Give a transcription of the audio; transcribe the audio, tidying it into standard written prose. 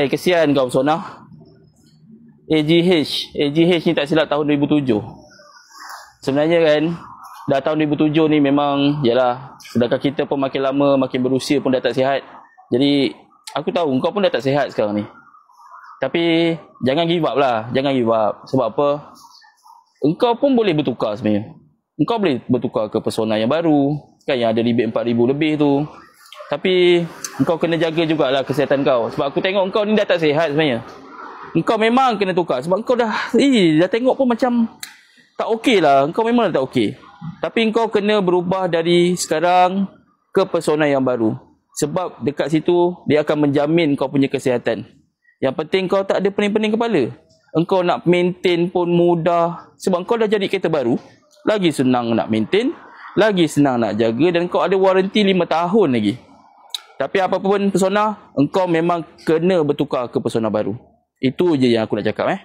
Kesian kau Persona. AGH ni tak silap tahun 2007. Sebenarnya kan, dah tahun 2007 ni memang, yalah, sedangkan kita pun makin lama, makin berusia pun dah tak sihat. Jadi, aku tahu kau pun dah tak sihat sekarang ni. Tapi, jangan give up lah. Jangan give up. Sebab apa? Engkau pun boleh bertukar sebenarnya. Engkau boleh bertukar ke Persona yang baru. Kan yang ada limit 4,000 lebih tu. Tapi, engkau kena jaga jugalah kesihatan kau. Sebab aku tengok engkau ni dah tak sihat sebenarnya. Engkau memang kena tukar. Sebab engkau dah tengok pun macam tak okey lah. Engkau memang dah tak okey. Tapi engkau kena berubah dari sekarang ke Persona yang baru. Sebab dekat situ, dia akan menjamin kau punya kesihatan. Yang penting kau tak ada pening-pening kepala. Engkau nak maintain pun mudah. Sebab engkau dah jadi kereta baru. Lagi senang nak maintain. Lagi senang nak jaga. Dan kau ada waranti 5 tahun lagi. Tapi apa pun Persona, engkau memang kena bertukar ke Persona baru. Itu je yang aku nak cakap